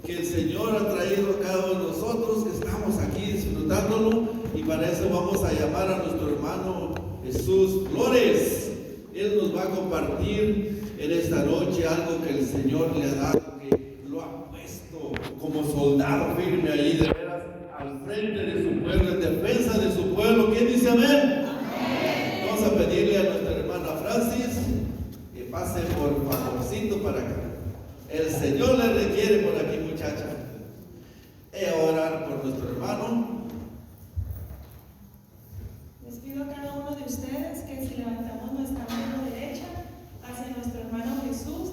que el Señor ha traído a cada uno de nosotros, que estamos aquí disfrutándolo, y para eso vamos a llamar a nuestro hermano Jesús Flores. Él nos va a compartir en esta noche algo que el Señor le ha dado, que lo ha puesto como soldado firme ahí de veras al frente de su pueblo, en defensa de su pueblo. ¿Quién dice amén? Amén. Vamos a pedirle a nuestra hermana Francis que pase por favorcito para acá. El Señor le requiere por aquí, muchacha. Voy a orar por nuestro hermano. Les pido a cada uno de ustedes que si levantamos nuestra mano derecha hacia nuestro hermano Jesús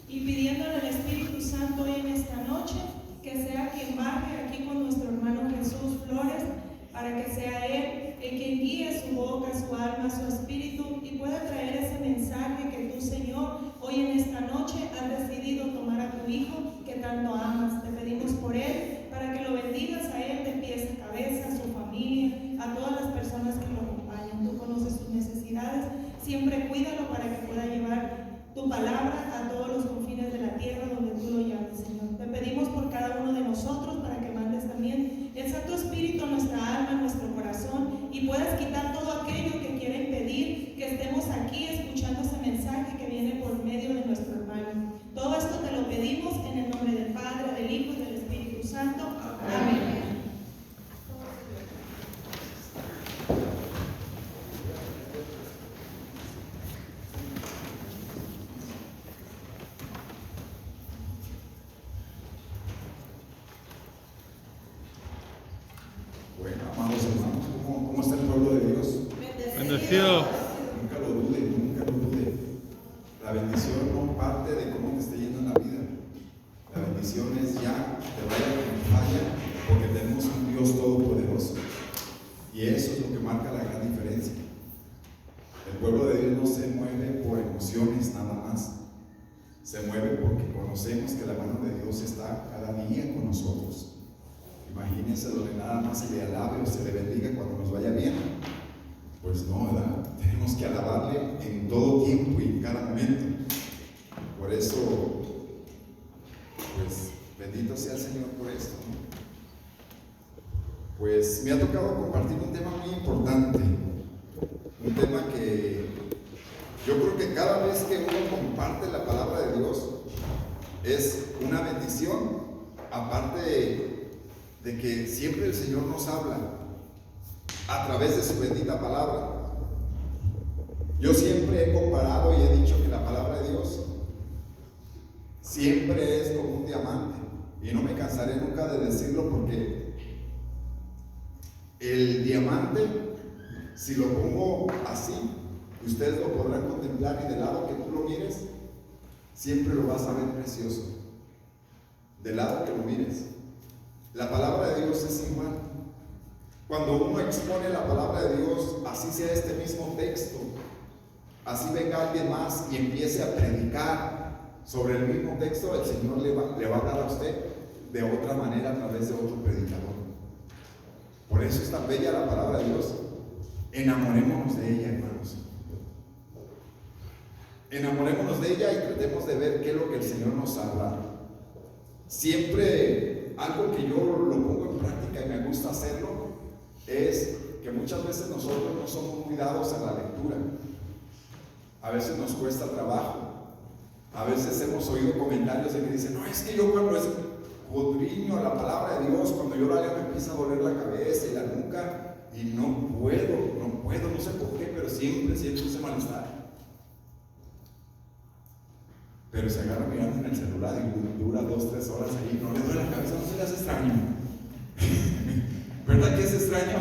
y pidiéndole al Espíritu Santo hoy en esta noche que sea quien baje aquí con nuestro hermano Jesús Flores, para que sea Él quien guíe su boca, su alma, su espíritu, y pueda traer ese mensaje que tú, Señor, hoy en esta noche has decidido tomar a tu Hijo que tanto amas. Te pedimos por Él, para que lo bendigas a Él de pies a cabeza, a su familia, a todas las personas que lo acompañan. Tú conoces sus necesidades, siempre cuídalo para que pueda llevar tu palabra a todos los confines de la tierra donde tú lo llames, Señor. Te pedimos por cada uno de nosotros para que mandes también el Santo Espíritu a nuestra alma, a nuestro corazón, y puedas quitar todo aquello que quiera impedir que estemos aquí escuchando ese mensaje que viene por medio de nuestro hermano. Todo esto te lo pedimos en el nombre del Padre, del Hijo y del Espíritu Santo. Amén. Bueno, amados hermanos, ¿cómo está el pueblo de Dios? Bendecido. Nunca lo dude, nunca lo dude. La bendición no parte de cómo te esté yendo en la vida. La bendición es ya, te vaya como falla, porque tenemos un Dios todopoderoso. Y eso es lo que marca la gran diferencia. El pueblo de Dios no se mueve por emociones nada más. Se mueve porque conocemos que la mano de Dios está cada día con nosotros. Imagínense donde nada más se le alabe o se le bendiga cuando nos vaya bien. Pues no, ¿verdad? Tenemos que alabarle en todo tiempo y en cada momento. Por eso, pues, bendito sea el Señor por esto, ¿no? Pues me ha tocado compartir un tema muy importante. Un tema que yo creo que cada vez que uno comparte la palabra de Dios es una bendición, aparte de que siempre el Señor nos habla a través de su bendita palabra. Yo siempre he comparado y he dicho que la palabra de Dios siempre es como un diamante, y no me cansaré nunca de decirlo, porque el diamante, si lo pongo así, ustedes lo podrán contemplar, y del lado que tú lo mires siempre lo vas a ver precioso, del lado que lo mires. La palabra de Dios es igual. Cuando uno expone la palabra de Dios, así sea este mismo texto, así venga alguien más y empiece a predicar sobre el mismo texto, el Señor le va a hablar a usted de otra manera a través de otro predicador. Por eso es tan bella la palabra de Dios. Enamorémonos de ella, hermanos. Enamorémonos de ella y tratemos de ver qué es lo que el Señor nos habla. Siempre algo que yo lo pongo en práctica y me gusta hacerlo es que muchas veces nosotros no somos muy dados a la lectura. A veces nos cuesta trabajo. A veces hemos oído comentarios de que dicen: no, es que yo cuando escudriño la palabra de Dios, cuando yo la leo me empieza a doler la cabeza y la nuca, y no puedo, no sé por qué, pero siempre siento ese malestar. Pero se agarra mirando en el celular y dura 2-3 horas ahí, no le duele la cabeza, no se le hace extraño. ¿Verdad que es extraño?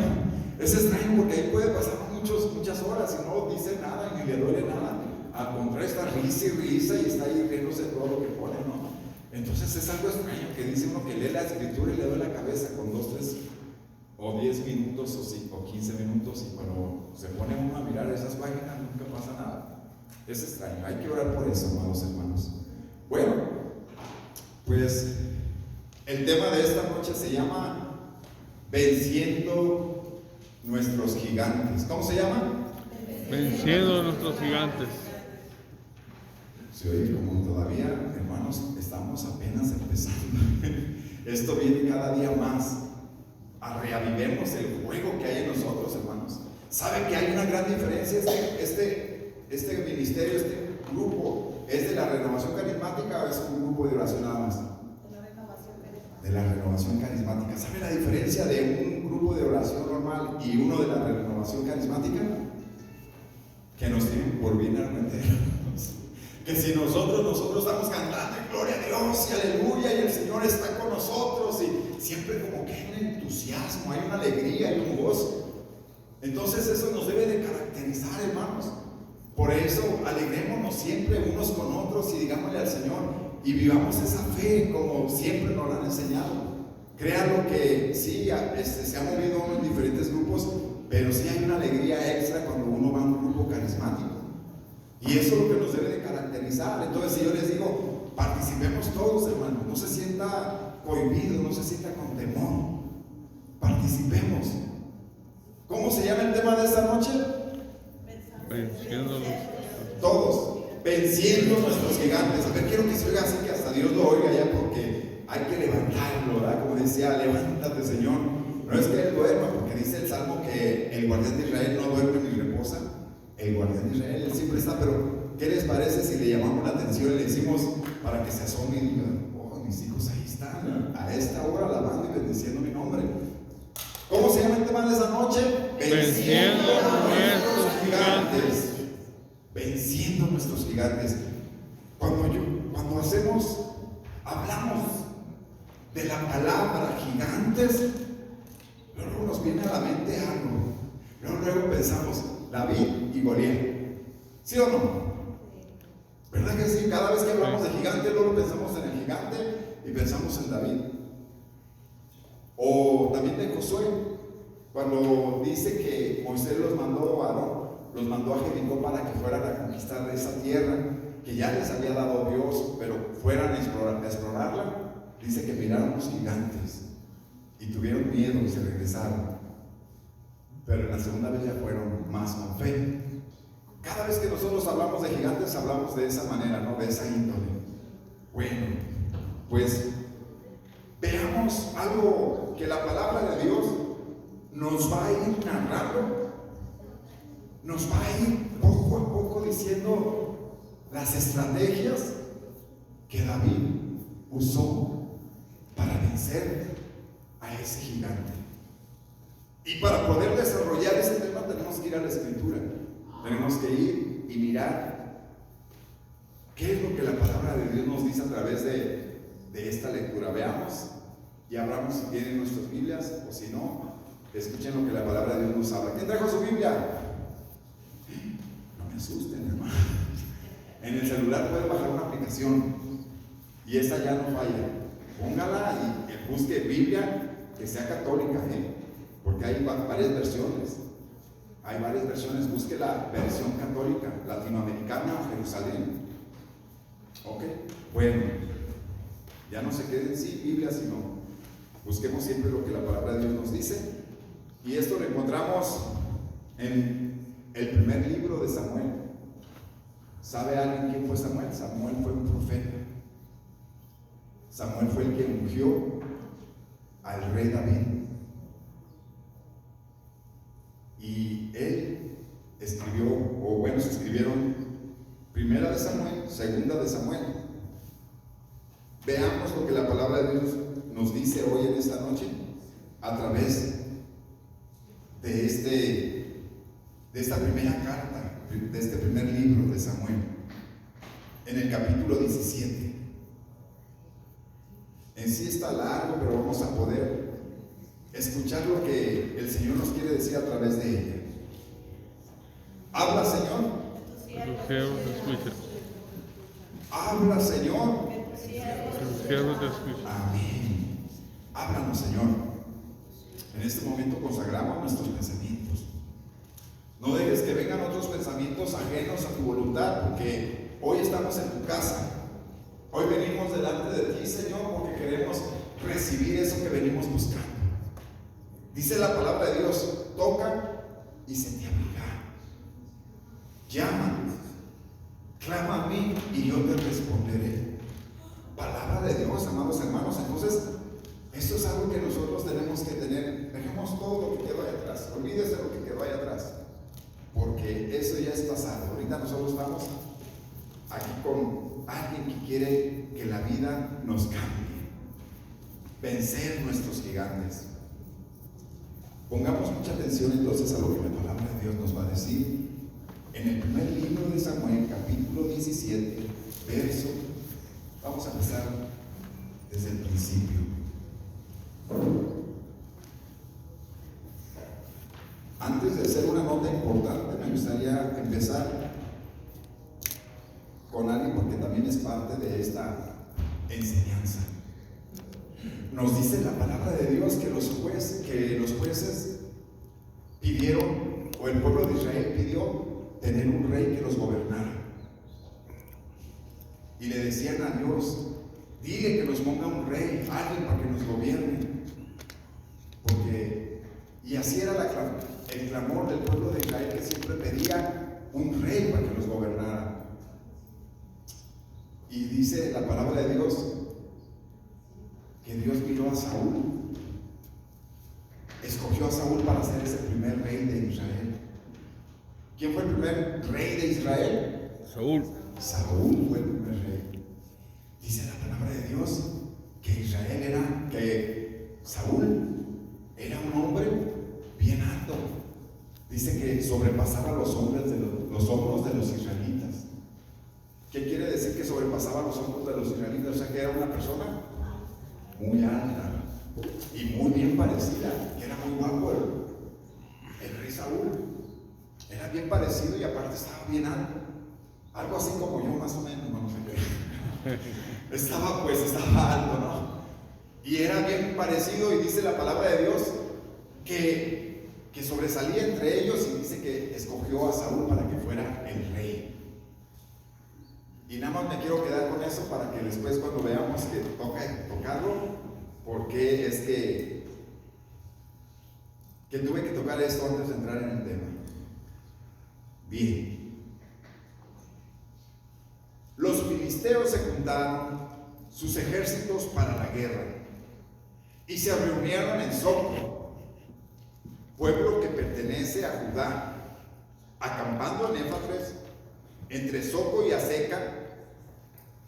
Es extraño porque ahí puede pasar muchas horas y no dice nada ni le duele nada. Al contrario, está risa y risa y está ahí riéndose todo lo que pone, ¿no? Entonces es algo extraño que dice uno que lee la escritura y le duele la cabeza con 2, 3 o 10 minutos o 15 minutos, y cuando se pone uno a mirar esas páginas nunca pasa nada. Es extraño, hay que orar por eso, amados hermanos. Bueno, pues el tema de esta noche se llama Venciendo nuestros gigantes. ¿Cómo se llama? Venciendo nuestros gigantes. Se oye como todavía, hermanos, estamos apenas empezando. Esto viene cada día más. Reavivemos el fuego que hay en nosotros, hermanos. ¿Saben que hay una gran diferencia? Este ministerio, este grupo, ¿es de la renovación carismática o es un grupo de oración nada más? De la renovación carismática. ¿Sabe la diferencia de un grupo de oración normal y uno de la renovación carismática? Que nos tienen por bien arrepentirnos. Que si nosotros estamos cantando gloria a Dios y aleluya y el Señor está con nosotros y siempre como que hay un entusiasmo, hay una alegría, hay un gozo. Entonces eso nos debe de caracterizar, hermanos. Por eso alegrémonos siempre unos con otros y digámosle al Señor y vivamos esa fe como siempre nos la han enseñado. Créanlo que sí, se ha movido uno en diferentes grupos, pero sí hay una alegría extra cuando uno va a un grupo carismático. Y eso es lo que nos debe de caracterizar. Entonces, si yo les digo, participemos todos, hermanos, no se sienta cohibido, no se sienta con temor. Participemos. ¿Cómo se llama el tema de esta noche? Venciéndolos. Todos, venciendo nuestros gigantes. A ver, quiero que se oiga así, que hasta Dios lo oiga ya, porque hay que levantarlo, ¿verdad? Como decía, levántate, Señor. No es que Él duerma, porque dice el Salmo que el guardián de Israel no duerme ni reposa. El guardián de Israel, Él siempre está, pero ¿qué les parece si le llamamos la atención y le decimos para que se asome y diga, oh, mis hijos ahí están, a esta hora alabando y bendiciendo mi nombre? ¿Cómo se llama el tema de esa noche? Venciendo nuestros gigantes. Venciendo nuestros gigantes. Cuando hablamos de la palabra gigantes, luego nos viene a la mente algo. Luego pensamos, David y Goliat. ¿Sí o no? ¿Verdad que sí? Cada vez que hablamos de gigante, luego pensamos en el gigante y pensamos en David. O también de Josué, cuando dice que Moisés los mandó a Jericó para que fueran a conquistar esa tierra que ya les había dado Dios, pero fueran a explorarla. Dice que miraron los gigantes y tuvieron miedo y se regresaron. Pero en la segunda vez ya fueron más con fe. Cada vez que nosotros hablamos de gigantes, hablamos de esa manera, ¿no? De esa índole. Bueno, pues veamos algo que la palabra de Dios nos va a ir narrando, nos va a ir poco a poco diciendo las estrategias que David usó para vencer a ese gigante. Y para poder desarrollar ese tema tenemos que ir a la Escritura, tenemos que ir y mirar qué es lo que la palabra de Dios nos dice a través de esta lectura. Veamos y abramos si tienen nuestras Biblias, o si no, escuchen lo que la palabra de Dios nos habla. ¿Quién trajo su Biblia? No me asusten, hermano. En el celular puede bajar una aplicación y esta ya no falla. Póngala y busque Biblia que sea católica, porque hay varias versiones. Hay varias versiones. Busque la versión católica, latinoamericana o Jerusalén. Ok, bueno, ya no se queden sin Biblia, sino busquemos siempre lo que la palabra de Dios nos dice. Y esto lo encontramos en el primer libro de Samuel. ¿Sabe alguien quién fue Samuel? Samuel fue un profeta. Samuel fue el que ungió al rey David. Y él escribió, o bueno, se escribieron Primera de Samuel, Segunda de Samuel. Veamos lo que la palabra de Dios nos dice hoy en esta noche a través de esta primera carta, de este primer libro de Samuel, en el capítulo 17. En sí está largo, pero vamos a poder escuchar lo que el Señor nos quiere decir a través de ella. Habla, Señor. Tus siervos te escuchan. Habla, Señor. Tus siervos te escuchan. Amén. Háblanos, Señor. En este momento consagramos nuestros pensamientos. No dejes que vengan otros pensamientos ajenos a tu voluntad, porque hoy estamos en tu casa. Hoy venimos delante de ti, Señor, porque queremos recibir eso que venimos buscando. Dice la palabra de Dios: toca y se te abrirá. Llama, clama a mí y yo te responderé. Palabra de Dios, amados hermanos. Entonces, con alguien que quiere que la vida nos cambie, vencer nuestros gigantes. Pongamos mucha atención entonces a lo que la palabra de Dios nos va a decir. En el primer libro de Samuel, capítulo 17, verso, vamos a empezar desde el principio. Antes de hacer una nota importante, me gustaría empezar con alguien porque también es parte de esta enseñanza. Nos dice la palabra de Dios que los jueces pidieron, o el pueblo de Israel pidió, tener un rey que los gobernara. Y le decían a Dios: dile que nos ponga un rey, alguien para que nos gobierne. Y así era el clamor del pueblo de Israel, que siempre pedía un rey para que los gobernara. Y dice la palabra de Dios que Dios miró a Saúl, escogió a Saúl para ser ese primer rey de Israel. ¿Quién fue el primer rey de Israel? Saúl. Saúl fue el primer rey. Dice la palabra de Dios que Saúl era un hombre bien alto. Dice que sobrepasaba los hombros de los israelitas. ¿Qué quiere decir que sobrepasaba los hombros de los israelitas? O sea, que era una persona muy alta y muy bien parecida, que era muy guapo el rey Saúl. Era bien parecido y aparte estaba bien alto, algo así como yo más o menos, no sé qué. Estaba alto, ¿no? Y era bien parecido, y dice la palabra de Dios que sobresalía entre ellos, y dice que escogió a Saúl para que fuera el rey. Y nada más me quiero quedar con eso para que después, cuando veamos que toca tocarlo, porque es que tuve que tocar esto antes de entrar en el tema. Bien, los filisteos se juntaron sus ejércitos para la guerra y se reunieron en Soco, pueblo que pertenece a Judá, acampando en Éfrates, entre Soco y Azeca.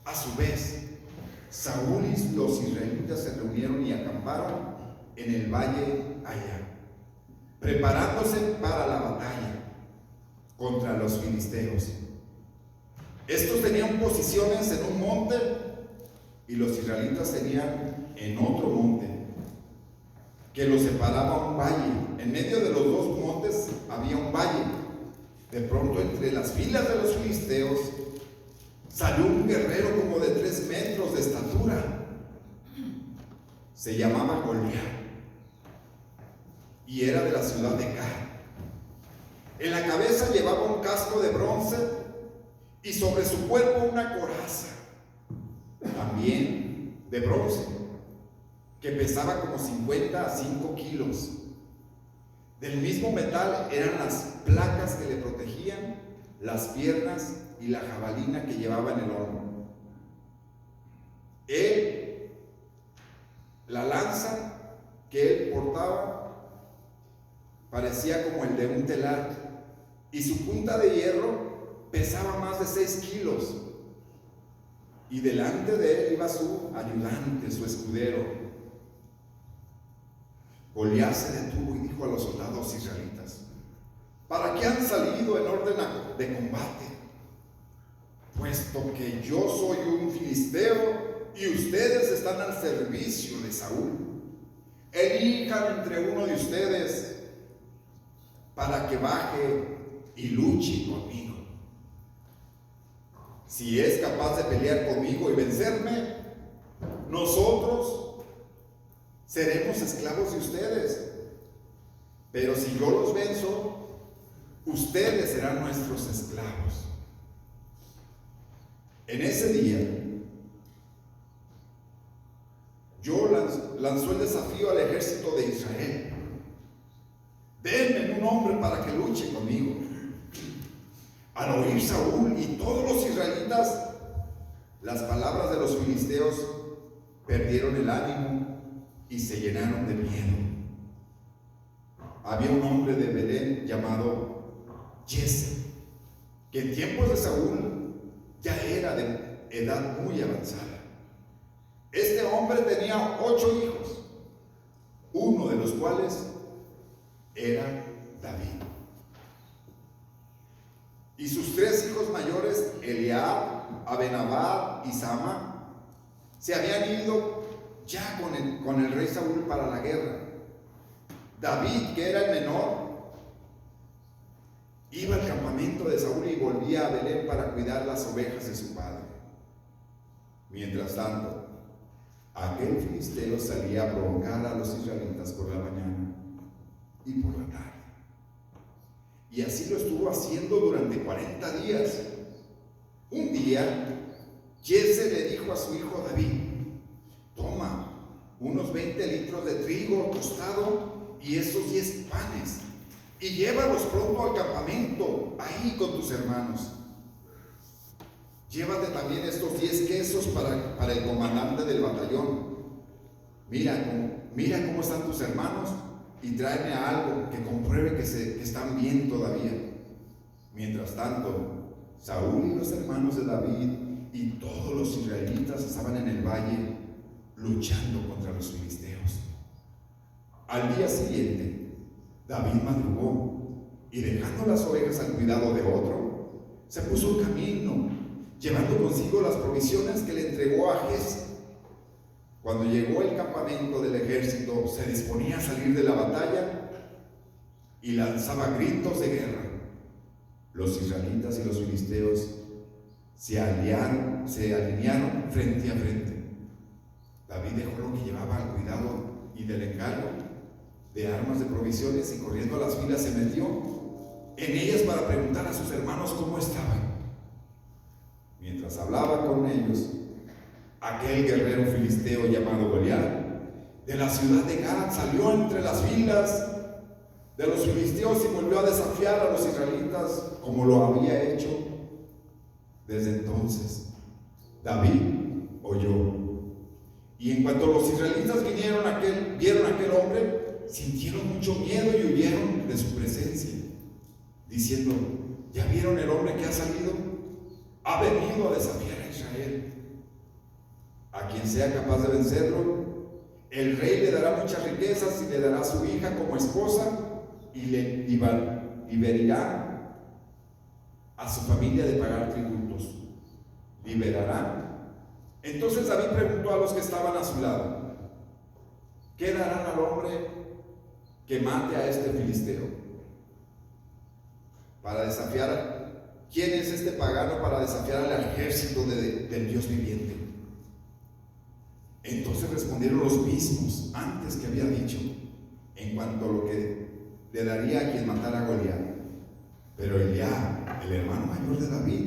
A su vez, Saúl y los israelitas se reunieron y acamparon en el valle allá, preparándose para la batalla contra los filisteos. Estos tenían posiciones en un monte y los israelitas tenían en otro monte que los separaba un valle. En medio de los dos montes había un valle. De pronto, entre las filas de los filisteos salió un guerrero como de 3 metros de estatura. Se llamaba Goliat y era de la ciudad de Gat. En la cabeza llevaba un casco de bronce y sobre su cuerpo una coraza, también de bronce, que pesaba como 55 kilos. Del mismo metal eran las placas que le protegían las piernas y la jabalina que llevaba en el hombro. La lanza que él portaba parecía como el de un telar, y su punta de hierro pesaba más de 6 kilos. Y delante de él iba su ayudante, su escudero. Goliat se detuvo y dijo a los soldados israelitas: ¿para qué han salido en orden de combate? Puesto que yo soy un filisteo y ustedes están al servicio de Saúl, elijan entre uno de ustedes para que baje y luche conmigo. Si es capaz de pelear conmigo y vencerme, nosotros seremos esclavos de ustedes. Pero si yo los venzo, ustedes serán nuestros esclavos. En ese día, yo lanzó el desafío al ejército de Israel: denme un hombre para que luche conmigo. Al oír Saúl y todos los israelitas las palabras de los filisteos, perdieron el ánimo y se llenaron de miedo. Había un hombre de Belén llamado Jesse, que en tiempos de Saúl ya era era de edad muy avanzada. Este hombre tenía 8 hijos, uno de los cuales era David. Y sus 3 hijos mayores, Eliab, Abenadab y Sama, se habían ido ya con el rey Saúl para la guerra. David, que era el menor, iba al campamento de Saúl y volvía a Belén para cuidar las ovejas de su padre. Mientras tanto, aquel filisteo salía a provocar a los israelitas por la mañana y por la tarde. Y así lo estuvo haciendo durante 40 días. Un día, Jesse le dijo a su hijo David: toma unos 20 litros de trigo tostado y esos 10 panes, y llévalos pronto al campamento, ahí con tus hermanos. Llévate también estos 10 quesos para el comandante del batallón. Mira cómo están tus hermanos y tráeme algo que compruebe que están bien todavía. Mientras tanto, Saúl y los hermanos de David y todos los israelitas estaban en el valle luchando contra los filisteos. Al día siguiente, David madrugó y, dejando las ovejas al cuidado de otro, se puso en camino, llevando consigo las provisiones que le entregó a Jesse. Cuando llegó el campamento del ejército, se disponía a salir de la batalla y lanzaba gritos de guerra. Los israelitas y los filisteos se alinearon frente a frente. David dejó lo que llevaba al cuidado y del encargo de armas de provisiones y, corriendo a las filas, se metió en ellas para preguntar a sus hermanos cómo estaban. Mientras hablaba con ellos, aquel guerrero filisteo llamado Goliat, de la ciudad de Gat, salió entre las filas de los filisteos y volvió a desafiar a los israelitas como lo había hecho desde entonces. David oyó, y en cuanto los israelitas vieron a aquel hombre, sintieron mucho miedo y huyeron de su presencia, diciendo: ¿ya vieron el hombre que ha salido? Ha venido a desafiar a Israel. A quien sea capaz de vencerlo, el rey le dará muchas riquezas y le dará a su hija como esposa, y le liberará a su familia de pagar tributos. Liberará. Entonces David preguntó a los que estaban a su lado: ¿qué darán al hombre que mate a este filisteo? Para desafiar, ¿quién es este pagano para desafiar al ejército del Dios viviente? Entonces respondieron los mismos antes que había dicho en cuanto a lo que le daría a quien matara a Goliat. Pero Eliab, el hermano mayor de David,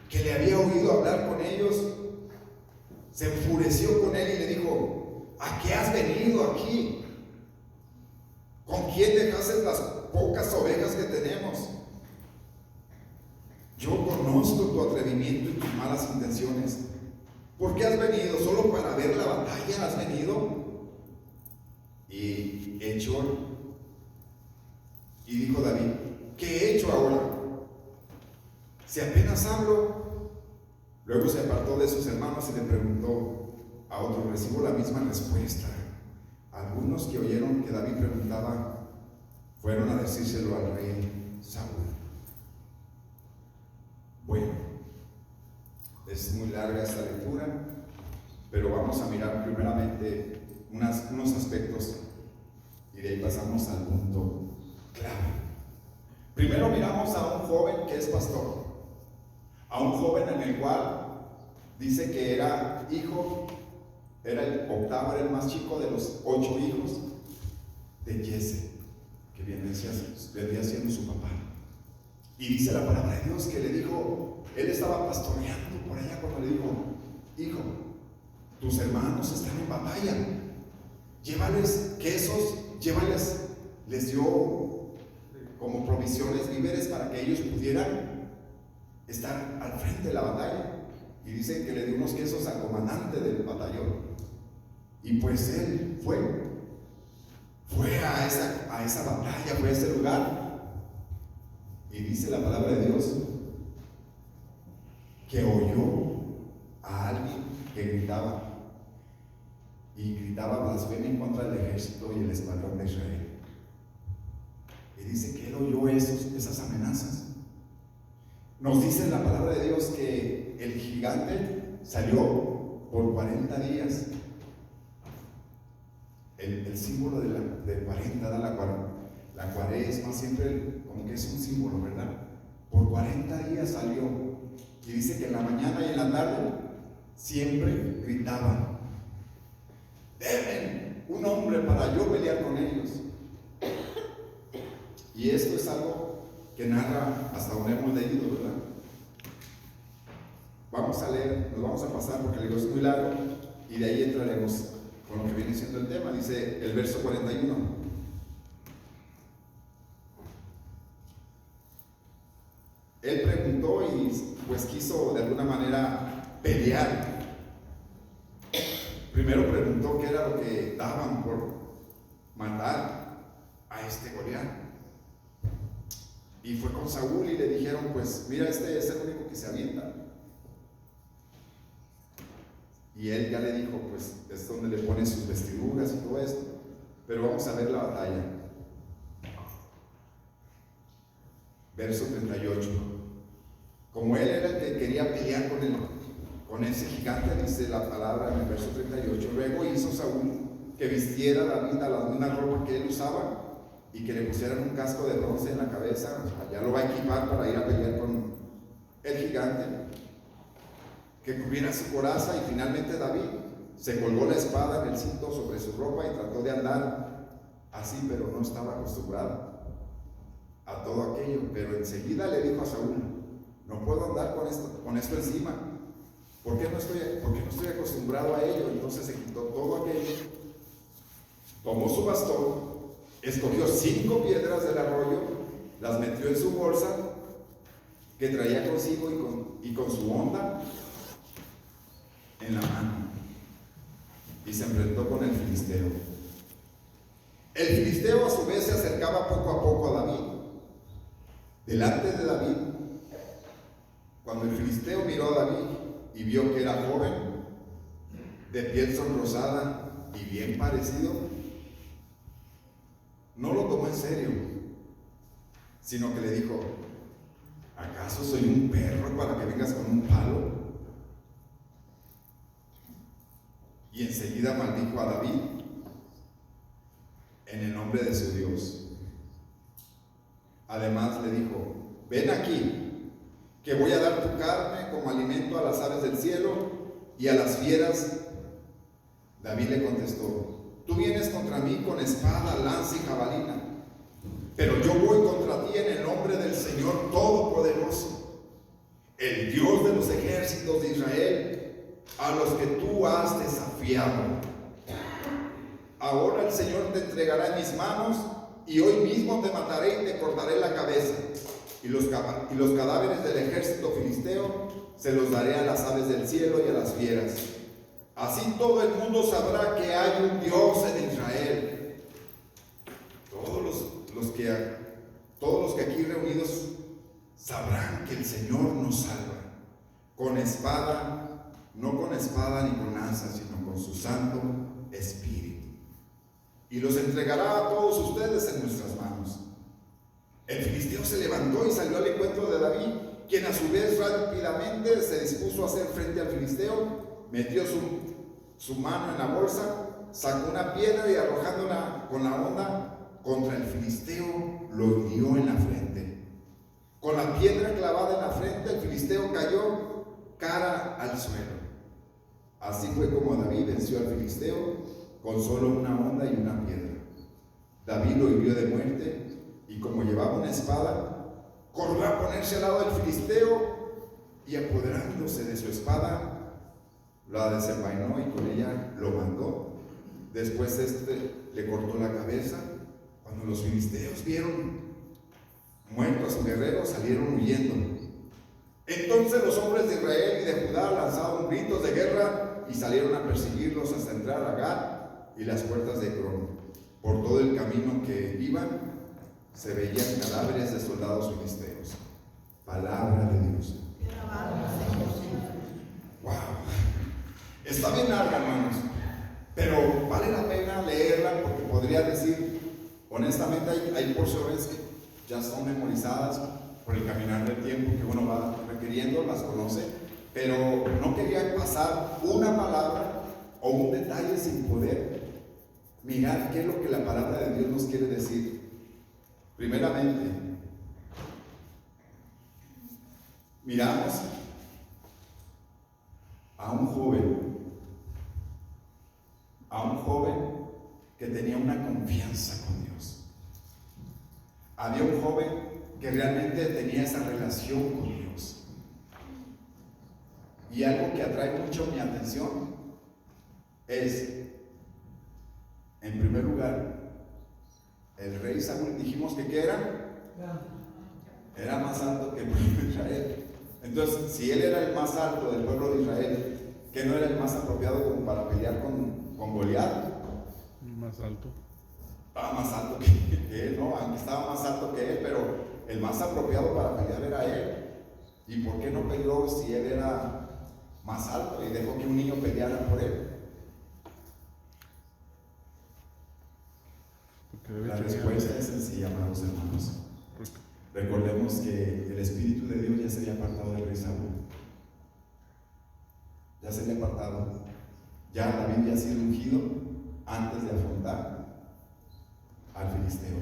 que le había oído hablar con ellos, se enfureció con él y le dijo: ¿a qué has venido aquí? ¿Con quién dejaste las pocas ovejas que tenemos? Yo conozco tu atrevimiento y tus malas intenciones. ¿Por qué has venido? ¿Solo para ver la batalla has venido? Y dijo David: ¿qué he hecho ahora? Si apenas hablo. Luego se apartó de sus hermanos y le preguntó a otro. Recibió la misma respuesta. Algunos que oyeron que David preguntaba fueron a decírselo al rey Saúl. Bueno, es muy larga esta lectura, pero vamos a mirar primeramente unos aspectos y de ahí pasamos al punto clave. Primero miramos a un joven que es pastor, a un joven en el cual dice que era hijo, era el octavo, era el más chico de los 8 hijos de Jesse, que vendría siendo su papá. Y dice la palabra de Dios que le dijo, él estaba pastoreando por allá cuando le dijo: hijo, tus hermanos están en batalla, llévales quesos, les dio como provisiones, víveres, para que ellos pudieran estar al frente de la batalla. Y dice que le dio unos quesos al comandante del batallón. Y pues él fue a esa batalla, fue a ese lugar. Y dice la palabra de Dios que oyó a alguien que gritaba. Y gritaba blasfemia en contra del ejército y el escuadrón de Israel. Y dice que él oyó esas amenazas. Nos dice en la palabra de Dios que el gigante salió por 40 días. El símbolo de 40, la cuaresma siempre como que es un símbolo, ¿verdad? Por 40 días salió. Y dice que en la mañana y en la tarde siempre gritaban: denme un hombre para yo pelear con ellos. Y esto es algo que narra hasta donde hemos leído, ¿verdad? Vamos a leer, nos vamos a pasar porque el libro es muy largo y de ahí entraremos con lo que viene siendo el tema. Dice el verso 41. Él preguntó y pues quiso de alguna manera pelear. Primero preguntó qué era lo que daban por matar a este Goliat. Y fue con Saúl y le dijeron: pues mira, este es el único que se avienta. Y él ya le dijo, pues es donde le ponen sus vestiduras y todo esto. Pero vamos a ver la batalla. Verso 38. Como él era el que quería pelear con ese gigante, dice la palabra en el verso 38, luego hizo Saúl que vistiera a David a la misma ropa que él usaba y que le pusieran un casco de bronce en la cabeza. Ya lo va a equipar para ir a pelear con el gigante, que cubriera su coraza. Y finalmente David se colgó la espada en el cinto sobre su ropa y trató de andar así, pero no estaba acostumbrado a todo aquello. Pero enseguida le dijo a Saúl: no puedo andar con esto encima, porque no estoy acostumbrado a ello. Entonces se quitó todo aquello, tomó su bastón, escogió 5 piedras del arroyo, las metió en su bolsa que traía consigo y con su honda en la mano, y se enfrentó con el filisteo. El filisteo a su vez se acercaba poco a poco a David. Delante de David, cuando el filisteo miró a David y vio que era joven, de piel sonrosada y bien parecido, no lo tomó en serio, sino que le dijo: ¿acaso soy un perro para que vengas con un palo? Y enseguida maldijo a David en el nombre de su Dios. Además le dijo: ven aquí, que voy a dar tu carne como alimento a las aves del cielo y a las fieras. David le contestó: tú vienes contra mí con espada, lanza y jabalina, pero yo voy contra ti en el nombre del Señor Todopoderoso, el Dios de los ejércitos de Israel, a los que tú has desafiado. Ahora el Señor te entregará en mis manos, y hoy mismo te mataré y te cortaré la cabeza, y los cadáveres del ejército filisteo se los daré a las aves del cielo y a las fieras. Así todo el mundo sabrá que hay un Dios en Israel. Todos los que aquí reunidos sabrán que el Señor nos salva, con espada, no con espada ni con lanza, sino con su Santo Espíritu. Y los entregará a todos ustedes en nuestras manos. El filisteo se levantó y salió al encuentro de David, quien a su vez rápidamente se dispuso a hacer frente al filisteo. Metió su mano en la bolsa, sacó una piedra y arrojándola con la honda contra el filisteo, lo hirió en la frente. Con la piedra clavada en la frente, el filisteo cayó cara al suelo. Así fue como David venció al filisteo con solo una honda y una piedra. David lo hirió de muerte, y como llevaba una espada, corrió a ponerse al lado del filisteo, y apoderándose de su espada, la desenvainó y con ella lo mató. Después le cortó la cabeza. Cuando los filisteos vieron muerto a su guerrero, salieron huyendo. Entonces los hombres de Israel y de Judá lanzaron gritos de guerra y salieron a perseguirlos hasta entrar a Gat y las puertas de Ecrón. Por todo el camino que iban se veían cadáveres de soldados filisteos. Palabra de Dios. Wow. Está bien larga, hermanos, pero vale la pena leerla porque podría decir, honestamente, hay porciones que ya son memorizadas por el caminar del tiempo que uno va requiriendo, las conoce, pero no quería pasar una palabra o un detalle sin poder mirar qué es lo que la palabra de Dios nos quiere decir. Primeramente, miramos a un joven que tenía una confianza con Dios. Había un joven que realmente tenía esa relación con Dios. Y algo que atrae mucho mi atención es, en primer lugar, el rey Saúl. Dijimos que ¿qué era? Era más alto que el pueblo de Israel. Entonces, si él era el más alto del pueblo de Israel, ¿que no era el más apropiado como para pelear con Goliat? Más alto. Estaba más alto que él, ¿no? Aunque estaba más alto que él, pero el más apropiado para pelear era él. ¿Y por qué no peleó si él era más alto y dejó que un niño peleara por él? La respuesta es sencilla, amados hermanos. Recordemos que el Espíritu de Dios ya se había apartado del rey Saúl. Ya se había apartado. Ya David había sido ungido antes de afrontar al filisteo.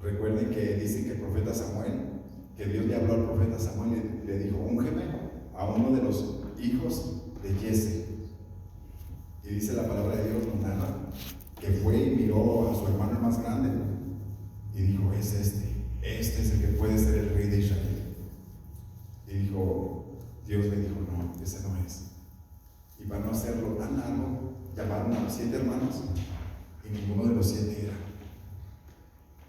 Recuerden que dicen que el profeta Samuel, que Dios le habló al profeta Samuel y le dijo: úngeme a uno de los hijos de Jesse. Y dice la palabra de Dios, nos narra que fue y miró a su hermano más grande y dijo: este es el que puede ser el rey de Israel. Y dijo, Dios le dijo: no, ese no es. Y para no hacerlo tan largo, llamaron a los 7 hermanos y ninguno de los 7 era.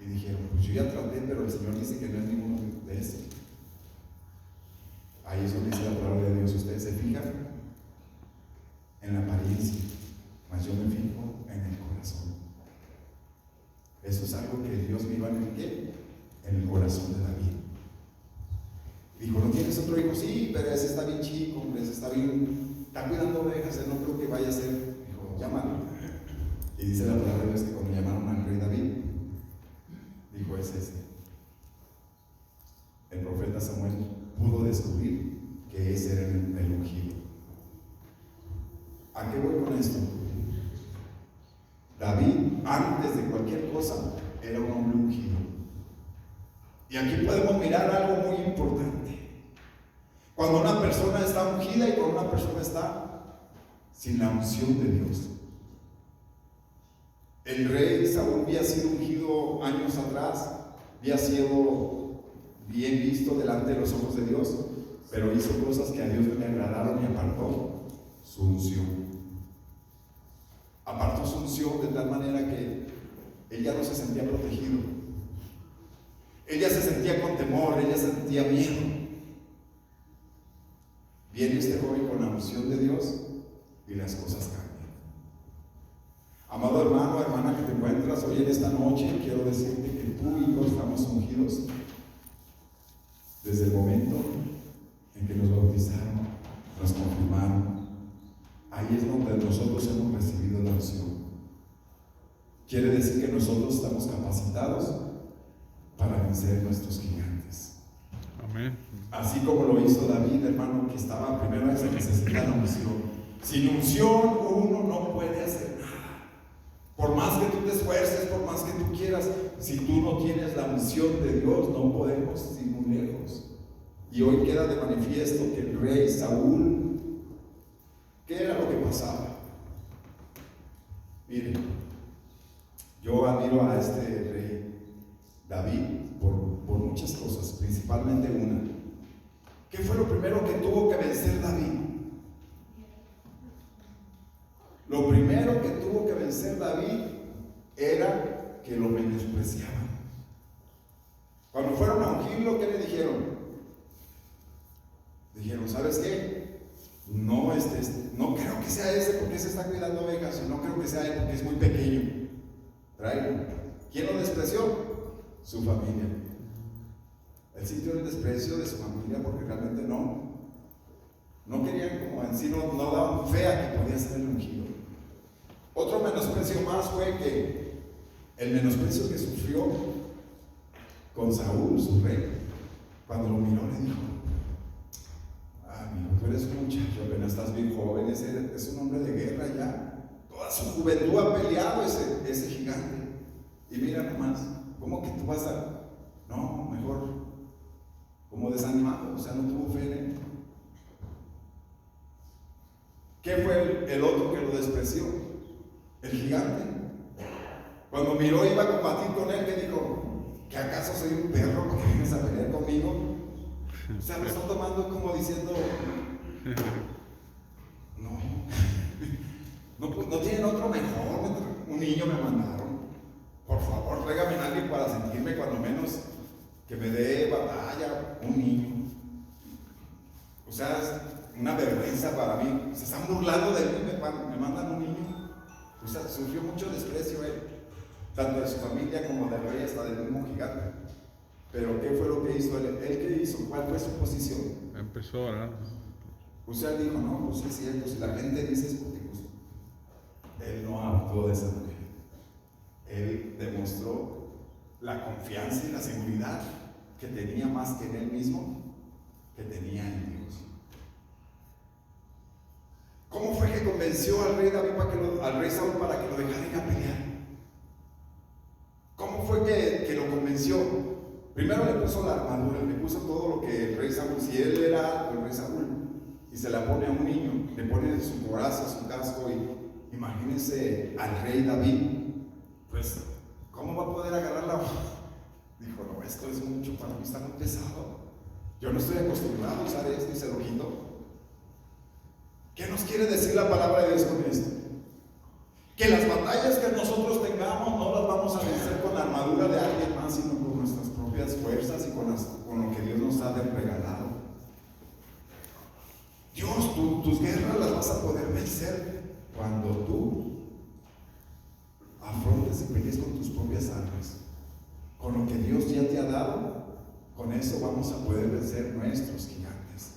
Y dijeron: pues yo ya traté, pero el Señor dice que no es ninguno de esos. Ahí es donde dice la palabra de Dios. Ustedes se fijan en la apariencia, mas yo me fijo en el corazón. Eso es algo que Dios mira en el ¿qué? En el corazón de David. Dijo: ¿no tienes otro hijo? Sí, pero ese está bien chico, ese está cuidando ovejas, él no creo que vaya a ser. Dijo: llámalo. Y dice la palabra de Dios que cuando llamaron al rey David, dijo: es este. El profeta Samuel pudo descubrir que ese era el ungido. ¿A qué voy con esto? David, antes de cualquier cosa, era un hombre ungido. Y aquí podemos mirar algo muy importante. Cuando una persona está ungida y cuando una persona está sin la unción de Dios. El rey Saúl había sido ungido años atrás, había sido bien visto delante de los ojos de Dios, pero hizo cosas que a Dios no le agradaron y apartó su unción. Apartó su unción de tal manera que él ya no se sentía protegido. Ella se sentía con temor, ella sentía miedo. Viene este joven con la unción de Dios y las cosas cambian. Amado hermano, hermana que te encuentras hoy en esta noche, quiero decirte que tú y yo estamos ungidos desde el momento en que nos bautizaron, nos confirmaron. Ahí es donde nosotros hemos recibido la unción. Quiere decir que nosotros estamos capacitados para vencer nuestros gigantes. Amén. Así como lo hizo David, hermano, que estaba primero se necesita la unción. Sin unción uno no puede hacer nada. Por más que tú te esfuerces, por más que tú quieras, si tú no tienes la unción de Dios, no podemos ir muy lejos. Y hoy queda de manifiesto que el rey Saúl, ¿qué era lo que pasaba? Miren, yo admiro a este rey David por muchas cosas, principalmente una. ¿Qué fue lo primero que tuvo que vencer David? Lo primero que tuvo que vencer David era que lo menospreciaban. Cuando fueron a ungirlo, ¿qué le dijeron? Dijeron: ¿sabes qué? No, no creo que sea ese porque se está cuidando ovejas, no creo que sea él porque es muy pequeño. Tráelo. ¿Quién lo despreció? Su familia. Él sintió el desprecio de su familia porque realmente no No querían, como en sí, no daban fe a que podía ser el ungido. Otro menosprecio más fue que el menosprecio que sufrió con Saúl, su rey, cuando lo miró le dijo: amigo, tú eres un muchacho, apenas estás bien joven, es un hombre de guerra ya. Toda su juventud ha peleado ese gigante. Y mira nomás, ¿cómo que tú vas a...? No, mejor, como desanimado, o sea, no tuvo fe en él. ¿Qué fue el otro que lo despreció? El gigante. Cuando miró iba a combatir con él, que dijo: ¿que acaso soy un perro porque vienes a pelear conmigo? O sea, lo están tomando como diciendo: no tienen otro mejor, un niño me mandaron. Por favor, tráigame a alguien para sentirme cuando menos que me dé batalla, un niño. O sea, es una vergüenza para mí. Se están burlando de mí, me mandan un niño. O sea, sufrió mucho desprecio él, tanto de su familia como del rey, hasta del mismo gigante. Pero ¿qué fue lo que hizo él? ¿Él qué hizo? ¿Cuál fue su posición? Empezó a orar. O sea, él dijo: no, pues es cierto, si la gente dice es porque pues, él no actuó de esa manera. Él demostró la confianza y la seguridad que tenía más que en él mismo, que tenía en Dios. ¿Cómo fue que convenció al rey David al rey Saúl para que lo dejara ir a pelear? ¿Cómo fue que lo convenció? Primero le puso la armadura, le puso todo lo que el rey Saúl, si él era el rey Saúl, y se la pone a un niño, le pone su coraza, su casco, y imagínense al rey David, pues, ¿cómo va a poder agarrarla? Dijo: no, esto es mucho para mí, está muy pesado. Yo no estoy acostumbrado a usar esto, y se lo quitó. ¿Qué nos quiere decir la palabra de Dios con esto? Que las batallas que nosotros tengamos no las vamos a vencer con la armadura de alguien más, sino con nuestras propias fuerzas y con lo que Dios nos ha regalado. Dios, tus guerras las vas a poder vencer cuando tú afrontes y pelees con tus propias armas. Con lo que Dios ya te ha dado, con eso vamos a poder vencer nuestros gigantes.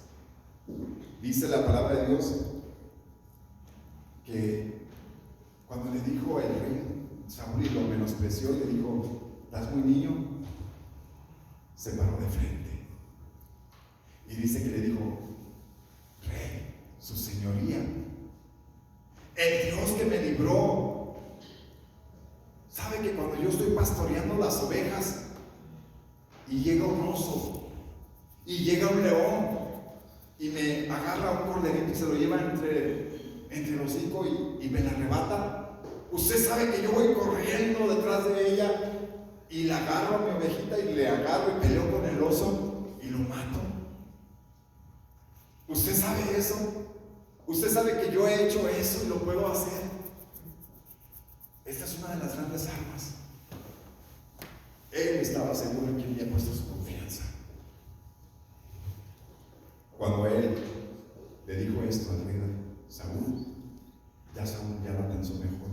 Dice la palabra de Dios que cuando le dijo el rey Saúl y lo menospreció y le dijo: ¿estás muy niño?, se paró de frente. Y dice que le dijo: rey, su señoría, el Dios que me libró, sabe que cuando yo estoy pastoreando las ovejas y llega un oso y llega un león y me agarra un corderito y se lo lleva entre el hocico y me la arrebata, usted sabe que yo voy corriendo detrás de ella y la agarro a mi ovejita y le agarro y peleo con el oso y lo mato. ¿Usted sabe eso? ¿Usted sabe que yo he hecho eso y lo puedo hacer? Esta es una de las grandes armas. Él estaba seguro en quien había puesto su confianza. Cuando él le dijo esto al rey Saúl ya lo pensó mejor.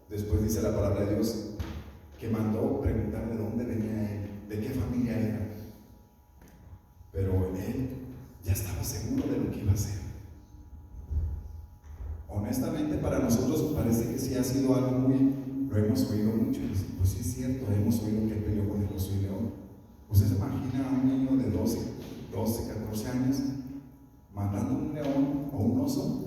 Después dice la palabra de Dios que mandó preguntar de dónde venía él, de qué familia era. Pero él ya estaba seguro de lo que iba a hacer. Honestamente, para nosotros parece que sí ha sido algo lo hemos oído mucho, y pues sí es cierto, hemos oído que él peleó con el oso y león. ¿Usted se imagina a un niño de 12, 14 años matando a un león o un oso?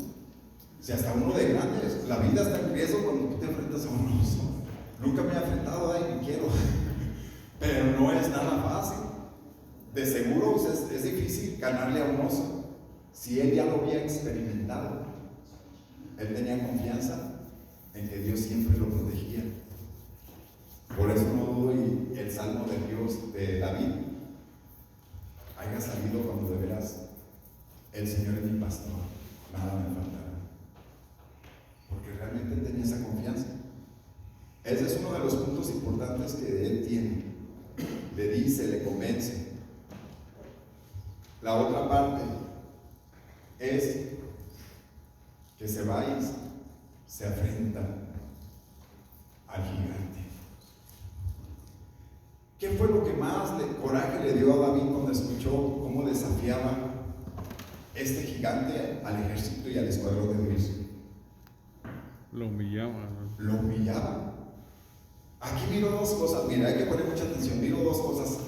Si hasta uno de grandes, la vida está en riesgo cuando tú te enfrentas a un oso. Nunca me he enfrentado a él, ni quiero, pero no es nada fácil. De seguro es difícil ganarle a un oso. Si él ya lo había experimentado, él tenía confianza en que Dios siempre lo protegía. Por eso no dudo y el salmo de Dios de David haya salido cuando de veras el Señor es mi pastor, nada me faltará. Porque realmente él tenía esa confianza. Ese es uno de los puntos importantes que él tiene. Le dice, le convence. La otra parte es que se va y se afrenta al gigante. ¿Qué fue lo que más coraje le dio a David cuando escuchó cómo desafiaba este gigante al ejército y al escuadrón de Dios. Lo humillaba, ¿no? Lo humillaba. Aquí miro dos cosas, mira, hay que poner mucha atención, miro dos cosas.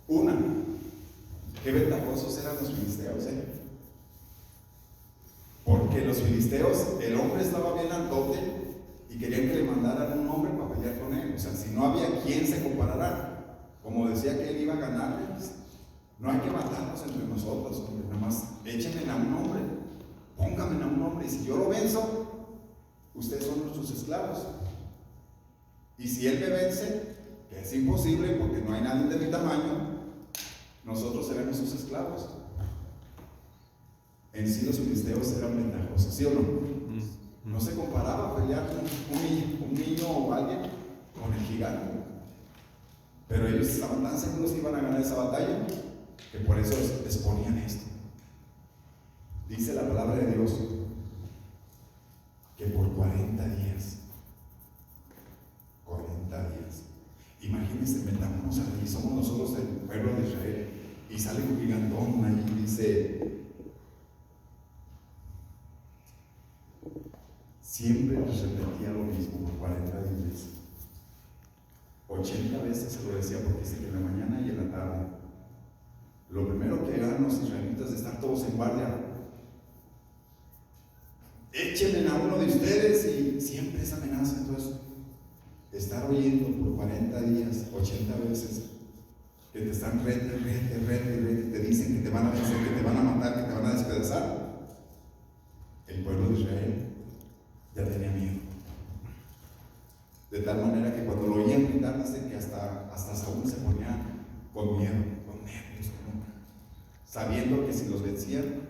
Una, qué ventajosos eran los filisteos, porque los filisteos, el hombre estaba bien altote y querían que le mandaran un hombre para pelear con él. O sea, si no había quien se comparara, como decía que él iba a ganarles, no hay que matarnos entre nosotros, hombre, nada más échenme a un hombre, pónganme a un hombre, y si yo lo venzo, ustedes son nuestros esclavos. Y si él me vence, que es imposible porque no hay nadie de mi tamaño, nosotros seremos sus esclavos. En sí los filisteos eran ventajosos, ¿sí o no? No se comparaba pelear con un niño o alguien con el gigante. Pero ellos estaban tan seguros que iban a ganar esa batalla que por eso les ponían esto. Dice la palabra de Dios que por 40 días, imagínense, metámonos allí, somos nosotros el pueblo de Israel, y sale un gigantón allí y dice: siempre les repetía lo mismo por 40 días. 80 veces se lo decía, porque dice que en la mañana y en la tarde. Lo primero que hagan los israelitas de estar todos en guardia: échenme a uno de ustedes, y siempre esa amenaza. Entonces, estar oyendo por 40 días, 80 veces, que te están rete, te dicen que te van a vencer, que te van a matar, que te van a despedazar. El pueblo de Israel ya tenía miedo. De tal manera que cuando lo oían gritar, dice que hasta Saúl se ponía con miedo, con nervios, sabiendo que si los vencían,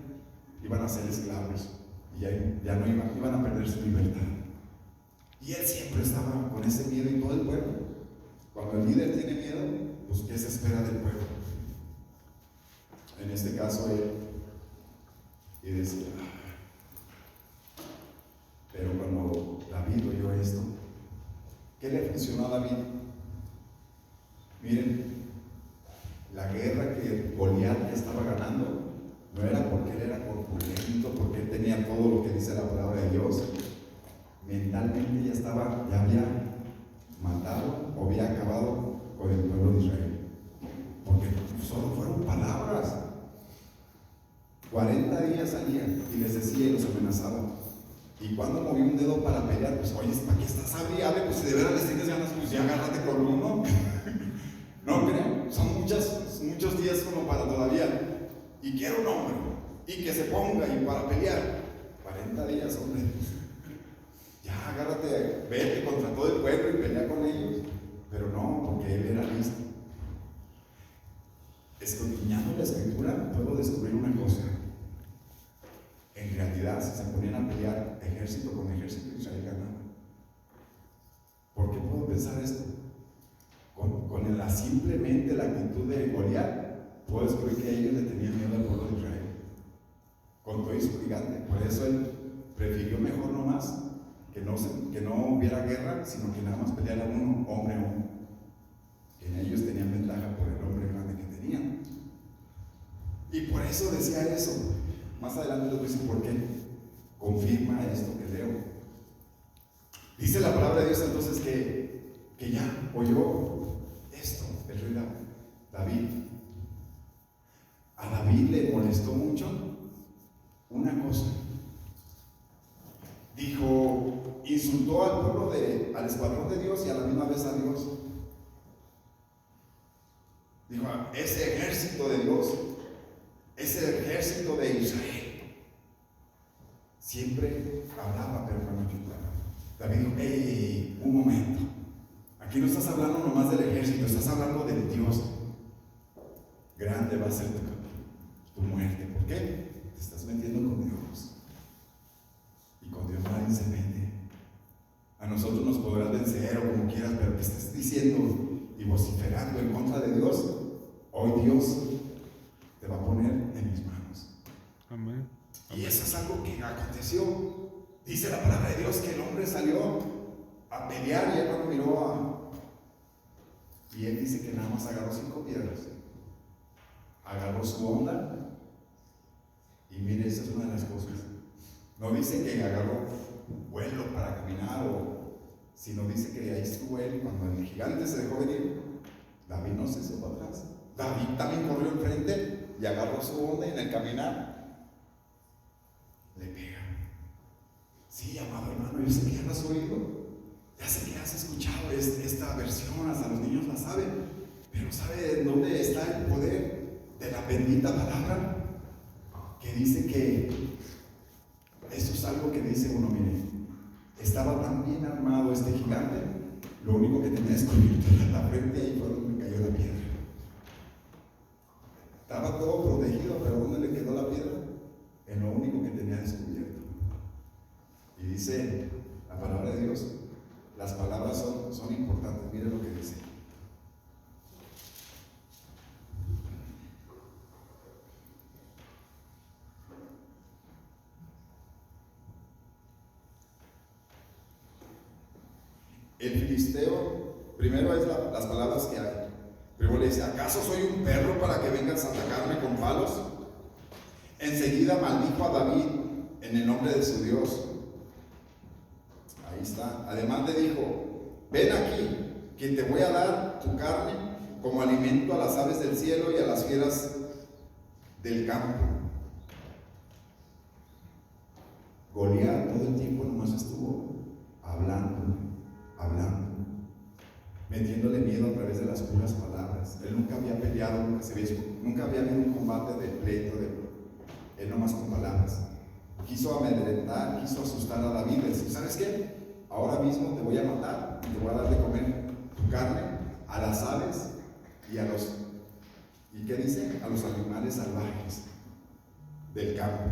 iban a ser esclavos y ya no iban a perder su libertad. Y él siempre estaba con ese miedo, y todo el pueblo. Cuando el líder tiene miedo, pues ¿qué se espera del pueblo? En este caso él, y decía, pero cuando David oyó esto, ¿qué le funcionó a David? Miren, la guerra que Goliat estaba ganando no era porque él era corpulento, porque él tenía todo lo que dice la palabra de Dios. Mentalmente ya había matado o había acabado con el pueblo de Israel, porque solo fueron palabras. 40 días salían y les decía y los amenazaba. Y cuando movió un dedo para pelear, pues oye, ¿para qué estás abriable? Pues si de veras les tienes ganas, pues ya agárrate con uno. No creo, son muchos días como para todavía. Y quiero un hombre, y que se ponga y para pelear. 40 días, hombre. Ya agárrate, vete contra todo el pueblo y pelea con ellos. Pero no, porque él era listo. Escudriñando la escritura, puedo descubrir una cosa. En realidad, si se ponían a pelear ejército con ejército, Israel ganaba. ¿Por qué puedo pensar esto? Con simplemente la actitud de Goliat, puedo descubrir que ellos le tenían miedo al pueblo de Israel. Con todo y su gigante. Por eso él prefirió mejor nomás que no hubiera guerra, sino que nada más peleara uno, hombre a uno. Que en ellos tenían ventaja por el hombre grande que tenían. Y por eso decía eso. Más adelante les voy a decir por qué. Confirma esto que leo. Dice la palabra de Dios entonces que ya oyó esto el rey David. A David le molestó mucho una cosa. Dijo, insultó al pueblo, al escuadrón de Dios, y a la misma vez a Dios. Dijo, ese ejército de Dios, ese ejército de Israel. Siempre hablaba, pero cuando David dijo, hey, un momento. Aquí no estás hablando nomás del ejército, estás hablando del Dios. Grande va a ser tu muerte. ¿Por qué? Te estás metiendo con Dios. Y con Dios nadie se mete. A nosotros nos podrás vencer o como quieras, pero que estés diciendo y vociferando en contra de Dios, hoy Dios te va a poner en mis manos. Amén. Y eso es algo que aconteció. Dice la palabra de Dios que el hombre salió a pelear, y ya cuando miró y él dice que nada más agarró 5 piedras, agarró su onda Y mire, esa es una de las cosas. No dice que agarró vuelo para caminar, sino dice que ahí estuvo él. Cuando el gigante se dejó venir, David no se hizo para atrás. David también corrió enfrente y agarró su onda, y en el caminar le pega. Sí, amado hermano, yo sé que ya lo has oído, ya sé que has escuchado esta versión, hasta los niños la saben, pero ¿sabe dónde está el poder de la bendita palabra? Que dice que eso es algo que dice uno, mire, estaba tan bien armado este gigante, lo único que tenía descubierto era la frente, y fue donde me cayó la piedra. Estaba todo protegido, pero ¿dónde le quedó la piedra? En lo único que tenía descubierto. Y dice la palabra de Dios, las palabras son importantes. Miren lo que dice. El filisteo, primero es las palabras que hay. Primero le dice: ¿acaso soy un perro para que vengas a atacarme con palos? Enseguida maldijo a David en el nombre de su Dios. Ahí está. Además le dijo: ven aquí, que te voy a dar tu carne como alimento a las aves del cielo y a las fieras del campo. Goliat todo el tiempo nomás estuvo hablando, metiéndole miedo a través de las puras palabras. Él nunca había peleado, nunca había habido un combate de pleito, él nomás con palabras. Quiso amedrentar, quiso asustar a David. Le dice: ¿sabes qué? Ahora mismo te voy a matar y te voy a dar de comer tu carne a las aves y a los, ¿y qué dice? A los animales salvajes del campo.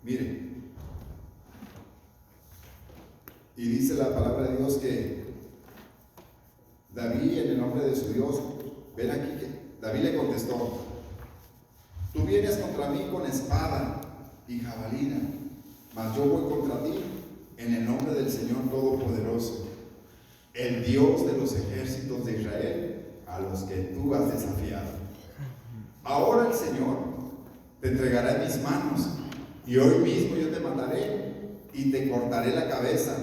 Mire, y dice la palabra de Dios que David, en el nombre de su Dios, ven aquí, que David le contestó: tú vienes contra mí con espada y jabalina, mas yo voy contra ti en el nombre del Señor Todopoderoso, el Dios de los ejércitos de Israel, a los que tú has desafiado. Ahora el Señor te entregará en mis manos, y hoy mismo yo te mataré y te cortaré la cabeza,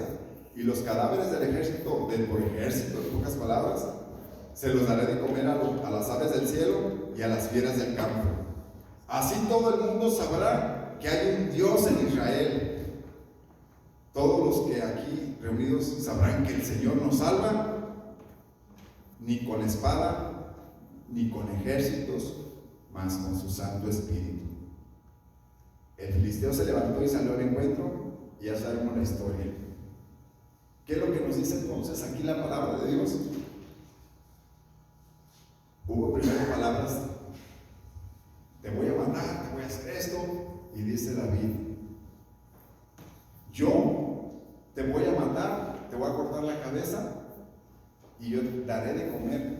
y los cadáveres del ejército, de tu ejército, en pocas palabras, se los daré de comer a las aves del cielo y a las fieras del campo. Así todo el mundo sabrá que hay un Dios en Israel. Todos los que aquí reunidos sabrán que el Señor nos salva, ni con espada, ni con ejércitos, mas con su Santo Espíritu. El filisteo se levantó y salió al encuentro, y ya sabemos la historia. ¿Qué es lo que nos dice entonces aquí la palabra de Dios? Hubo primero palabras: te voy a matar, te voy a hacer esto. Y dice David: yo te voy a matar, te voy a cortar la cabeza y yo te daré de comer.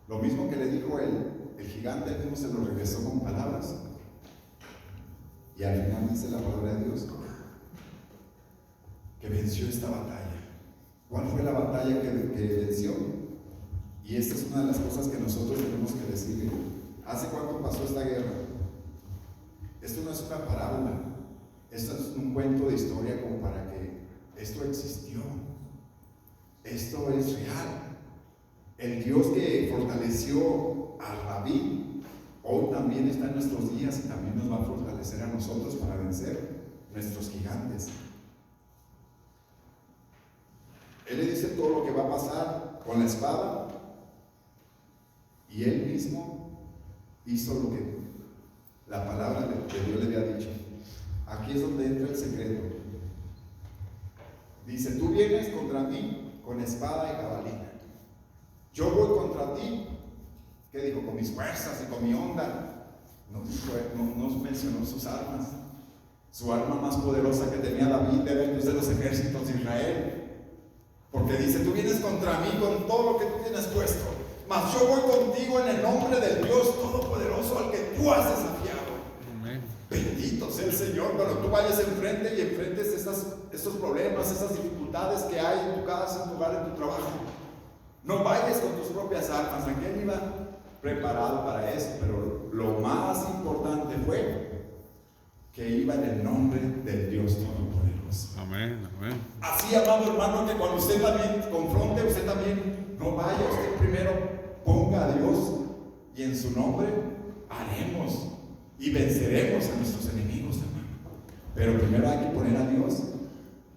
Lo mismo que le dijo el gigante, él mismo se lo regresó con palabras. Y al final dice la palabra de Dios que venció esta batalla. ¿Cuál fue la batalla que venció? Y esta es una de las cosas que nosotros tenemos que decir. ¿Hace cuánto pasó esta guerra? Esto no es una parábola, esto es un cuento de historia, como para que esto existió, esto es real. El Dios que fortaleció a David hoy también está en nuestros días, y también nos va a fortalecer a nosotros para vencer nuestros gigantes. Él le dice todo lo que va a pasar con la espada, y él mismo hizo lo que la palabra de Dios le había dicho. Aquí es donde entra el secreto. Dice: tú vienes contra mí con espada y jabalina, yo voy contra ti, ¿qué dijo? Con mis fuerzas y con mi onda. No mencionó sus armas. Su arma más poderosa que tenía David era el Dios de los ejércitos de Israel. Porque dice: tú vienes contra mí con todo lo que tú tienes puesto, mas yo voy contigo en el nombre del Dios Todopoderoso al que tú has desafiado. Amén. Bendito sea el Señor. Cuando tú vayas enfrente y enfrentes estos problemas, esas dificultades que hay en tu casa, en tu hogar, en tu trabajo, no vayas con tus propias armas. Aquel iba preparado para eso, pero lo más importante fue que iba en el nombre del Dios Todopoderoso. Amén, amén. Así, amado hermano, que cuando usted también confronte, usted también no vaya, usted primero ponga a Dios y en su nombre haremos y venceremos a nuestros enemigos, hermano. Pero primero hay que poner a Dios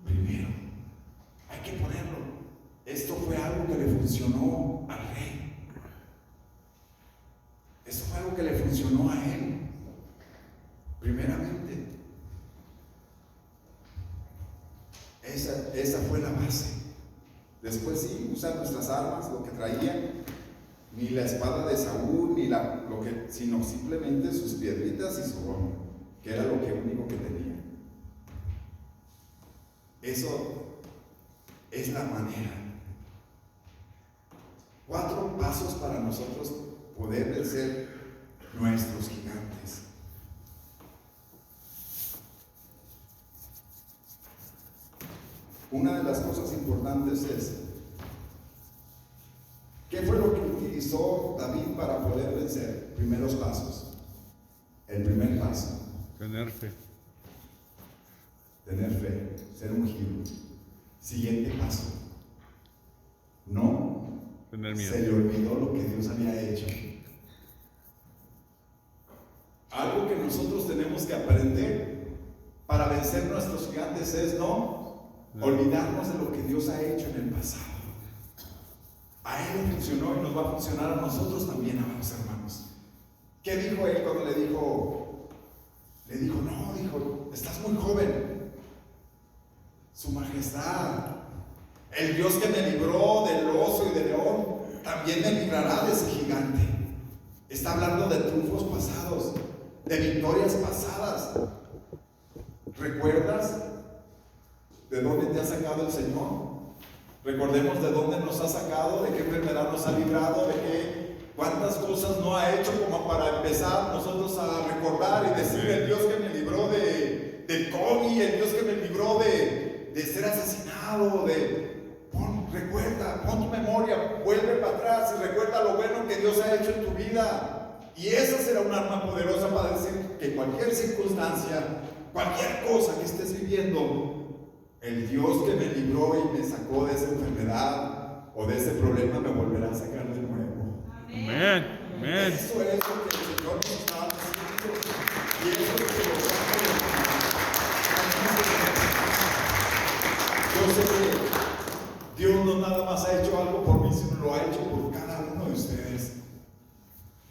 primero. Hay que ponerlo. Esto fue algo que le funcionó al rey. Esto fue algo que le funcionó a él. Primeramente. Esa fue la base. Después sí, usan nuestras armas, lo que traían, ni la espada de Saúl, ni sino simplemente sus piedritas y su romo, que era lo único que tenía. Eso es la manera. 4 pasos para nosotros poder vencer nuestros gigantes. Una de las cosas importantes es, ¿qué fue lo que utilizó David para poder vencer? Primeros pasos. El primer paso. Tener fe. Tener fe, ser ungido. Siguiente paso. No Tener miedo. se le olvidó lo que Dios había hecho. Algo que nosotros tenemos que aprender para vencer nuestros gigantes es no olvidarnos de lo que Dios ha hecho en el pasado. A él le funcionó y nos va a funcionar a nosotros también, amados hermanos. ¿Qué dijo él cuando le dijo, no, dijo, estás muy joven? Su majestad, el Dios que me libró del oso y del león, también me librará de ese gigante. Está hablando de triunfos pasados, de victorias pasadas. ¿Recuerdas de dónde te ha sacado el Señor? Recordemos de dónde nos ha sacado, de qué enfermedad nos ha librado, cuántas cosas no ha hecho, como para empezar nosotros a recordar y decir: el Dios que me libró del COVID, el Dios que me libró de ser asesinado, recuerda, pon tu memoria, vuelve para atrás y recuerda lo bueno que Dios ha hecho en tu vida. Y esa será un arma poderosa para decir que cualquier circunstancia, cualquier cosa que estés viviendo, el Dios que me libró y me sacó de esa enfermedad o de ese problema me volverá a sacar de nuevo. Amén. Amén. Eso es lo que el Señor nos está diciendo. Y eso es lo que nos Yo sé que Dios no nada más ha hecho algo por mí, sino lo ha hecho por cada uno de ustedes.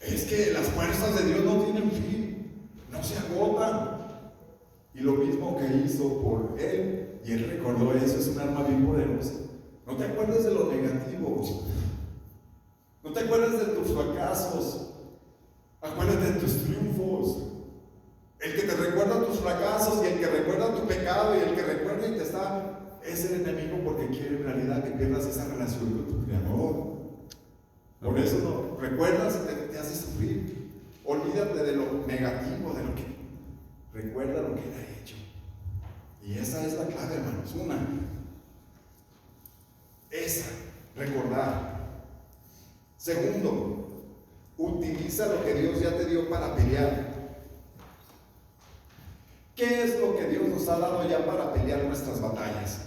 Es que las fuerzas de Dios no tienen fin, no se agotan. Y lo mismo que hizo por él, y él recordó eso, es un arma bien poderosa. No te acuerdes de lo negativo, no te acuerdes de tus fracasos, acuérdate de tus triunfos. El que te recuerda tus fracasos y el que recuerda tu pecado y el que recuerda y te está, es el enemigo, porque quiere en realidad que pierdas esa relación con tu Creador. Por eso no recuerdas y te hace sufrir. Olvídate de lo negativo, de lo que recuerda lo que él ha hecho. Y esa es la clave, hermanos. Recordar. Segundo, utiliza lo que Dios ya te dio para pelear. ¿Qué es lo que Dios nos ha dado ya para pelear nuestras batallas?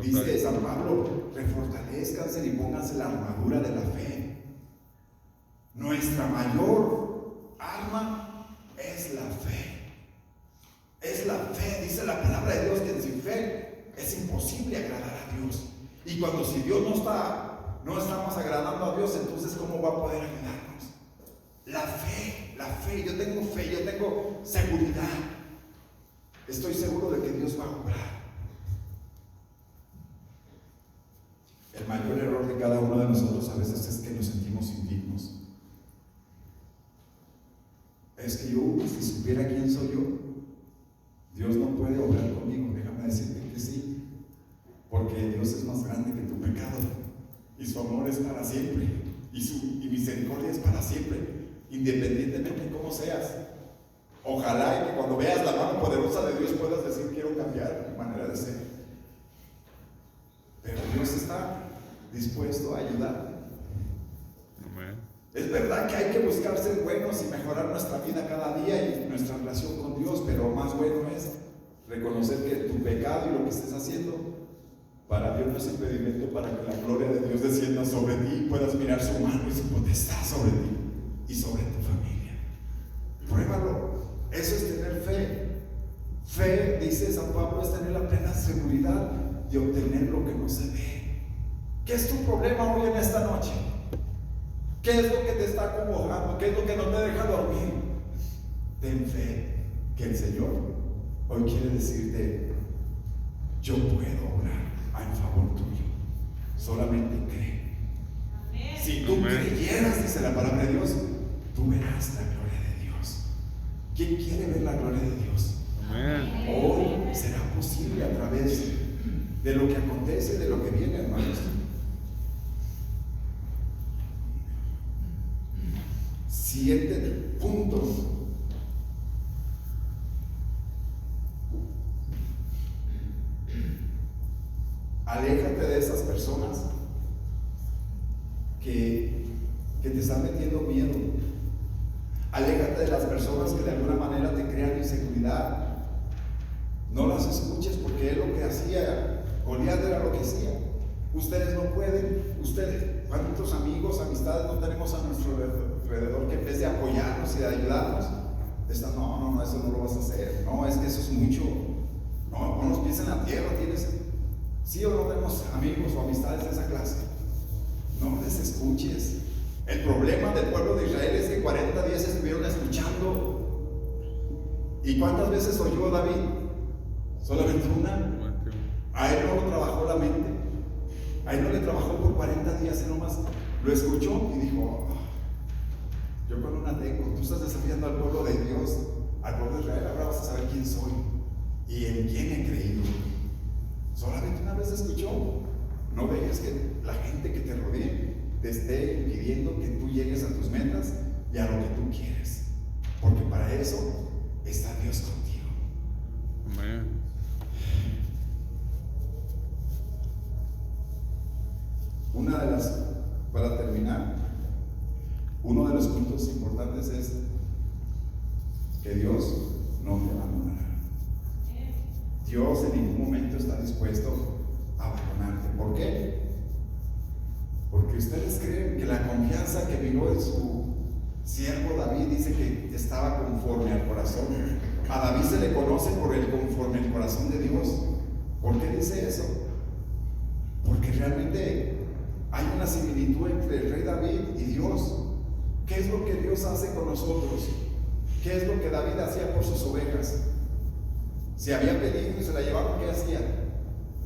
Dice San Pablo: refortalezcanse y pónganse la armadura de la fe. Nuestra mayor arma es la fe. Es la fe. Dice la palabra de Dios que sin fe es imposible agradar a Dios. Y si Dios no estamos agradando a Dios, entonces ¿cómo va a poder ayudarnos? La fe. Yo tengo fe, yo tengo seguridad. Estoy seguro de que Dios va a obrar. El mayor error de cada uno de nosotros a veces es que nos sentimos indignos. Es que yo, si supiera quién soy yo, Dios no puede obrar conmigo. Déjame decirte que sí, porque Dios es más grande que tu pecado y su amor es para siempre y su misericordia es para siempre, independientemente de cómo seas. Ojalá y que cuando veas la mano poderosa de Dios puedas decir: quiero cambiar mi manera de ser. Pero Dios está dispuesto a ayudar. Amén. Es verdad que hay que buscar ser buenos y mejorar nuestra vida cada día y nuestra relación con Dios, pero más bueno es reconocer que tu pecado y lo que estés haciendo para Dios no es impedimento para que la gloria de Dios descienda sobre ti y puedas mirar su mano y su potestad sobre ti y sobre tu familia. Pruébalo. Eso es tener fe. Fe, dice San Pablo, es tener la plena seguridad de obtener lo que no se ve. ¿Qué es tu problema hoy en esta noche? ¿Qué es lo que te está acongojando? ¿Qué es lo que no te deja dormir? Ten fe que el Señor hoy quiere decirte: yo puedo orar en favor tuyo. Solamente cree. Amén. Si tú creyeras, dice la palabra de Dios, tú verás la gloria de Dios. ¿Quién quiere ver la gloria de Dios? Amén. Hoy será posible a través de lo que acontece, de lo que viene, hermanos. 7 puntos. Aléjate de esas personas que te están metiendo miedo. Aléjate de las personas que de alguna manera te crean inseguridad. No las escuches, porque él lo que hacía, Goliat era lo que hacía. Ustedes no pueden. Ustedes, ¿cuántos amigos, amistades no tenemos a nuestro alrededor que en vez de apoyarnos y de ayudarnos, están: no, eso no lo vas a hacer. No, es que eso es mucho. No, pon los pies en la tierra. ¿Tienes? ¿Sí o no tenemos amigos o amistades de esa clase? No les escuches. El problema del pueblo de Israel es que 40 días estuvieron escuchando. ¿Y cuántas veces oyó David? Solamente una. A él no lo trabajó la mente. A él no le trabajó por 40 días, él nomás lo escuchó y dijo: yo con una tengo. Tú estás desafiando al pueblo de Dios, al pueblo de Israel. Ahora vas a saber quién soy y en quién he creído. Solamente una vez escuchó. No veas que la gente que te rodee te esté impidiendo que tú llegues a tus metas y a lo que tú quieres, porque para eso está Dios contigo. Amén. Para terminar, uno de los puntos importantes es que Dios no te abandonará. Dios en ningún momento está dispuesto a abandonarte. ¿Por qué? Porque ustedes creen que la confianza que miró en su siervo David dice que estaba conforme al corazón. A David se le conoce por el conforme al corazón de Dios. ¿Por qué dice eso? Porque realmente hay una similitud entre el rey David y Dios. ¿Qué es lo que Dios hace con nosotros? ¿Qué es lo que David hacía por sus ovejas? Si había pedido y se la llevaba, ¿qué hacía?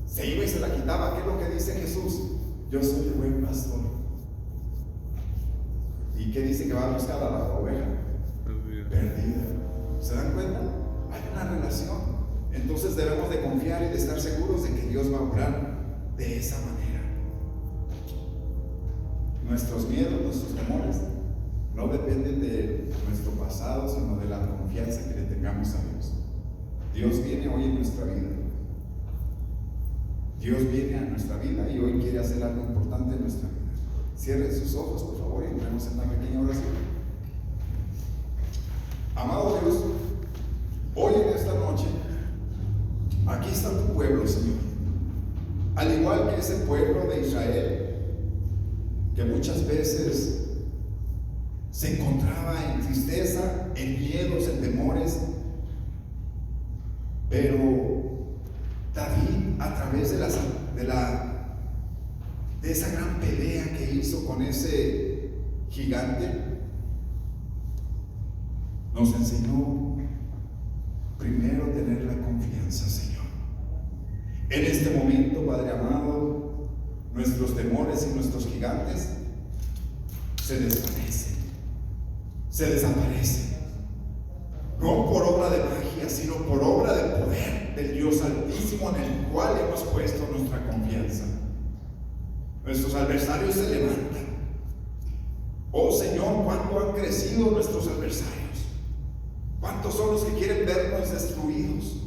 Se iba y se la quitaba. ¿Qué es lo que dice Jesús? Yo soy el buen pastor. ¿Y qué dice que va a buscar a la oveja? Perdida. ¿Se dan cuenta? Hay una relación. Entonces debemos de confiar y de estar seguros de que Dios va a obrar de esa manera. Nuestros miedos, nuestros temores no dependen de nuestro pasado, sino de la confianza que le tengamos a Dios. Dios viene hoy en nuestra vida. Dios viene a nuestra vida y hoy quiere hacer algo importante en nuestra vida. Cierren sus ojos, por favor, y entremos en una pequeña oración. Amado Dios, hoy en esta noche, aquí está tu pueblo, Señor. Al igual que ese pueblo de Israel, que muchas veces se encontraba en tristeza, en miedos, en temores, pero David, a través de esa gran pelea que hizo con ese gigante, nos enseñó primero tener la confianza, Señor. En este momento, Padre amado, nuestros temores y nuestros gigantes se desvanecen, se desaparecen, no por obra de magia, sino por obra del poder del Dios Altísimo en el cual hemos puesto nuestra confianza. Nuestros adversarios se levantan. Oh Señor, cuánto han crecido nuestros adversarios, cuántos son los que quieren vernos destruidos,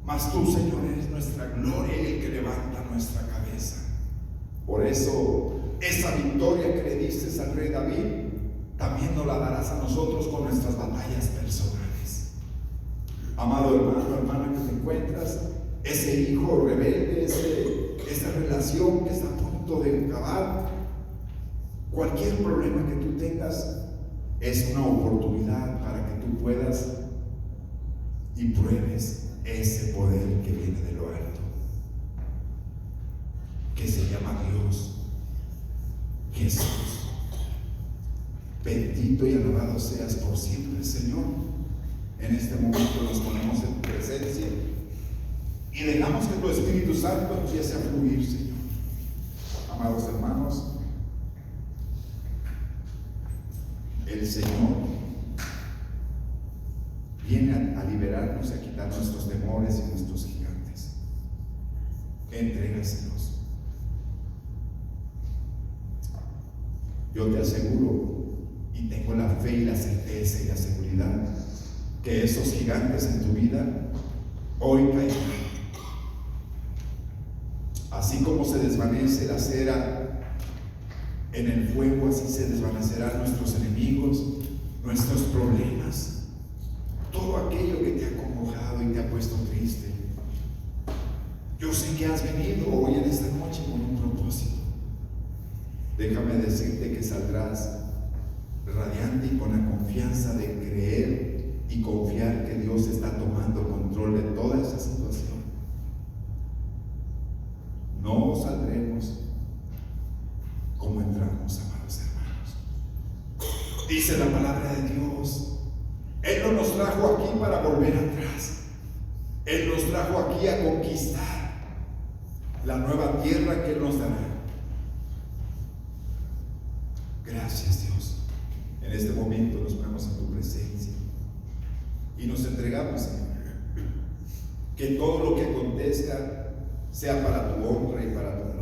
mas tú, Señor, eres nuestra gloria y el que levanta nuestra cabeza. Por eso, esa victoria que le diste al rey David, también nos la darás a nosotros con nuestras batallas personales. Amado hermano, hermana que te encuentras, ese hijo rebelde, esa relación que está a punto de acabar, cualquier problema que tú tengas, es una oportunidad para que tú puedas y pruebes ese poder que viene de lo alto, que se llama Dios, Jesús. Bendito y alabado seas por siempre, Señor. En este momento nos ponemos en tu presencia y dejamos que tu Espíritu Santo empiece a fluir, Señor. Amados hermanos, el Señor viene a liberarnos y a quitar nuestros temores y nuestros gigantes. Entrégaselos. Yo te aseguro, y tengo la fe y la certeza y la seguridad, que esos gigantes en tu vida hoy caerán. Así como se desvanece la cera en el fuego, así se desvanecerán nuestros enemigos, nuestros problemas, todo aquello que te ha acongojado y te ha puesto triste. Yo sé que has venido hoy en esta noche con un propósito. Déjame decirte que saldrás radiante y con la confianza de creer y confiar que Dios está tomando control de toda esa situación. No saldremos como entramos, amados hermanos. Dice la palabra de Dios, Él no nos trajo aquí para volver atrás. Él nos trajo aquí a conquistar la nueva tierra que Él nos dará. Gracias, Dios. En este momento nos ponemos en tu presencia y nos entregamos, Señor. Que todo lo que acontezca sea para tu honra y para tu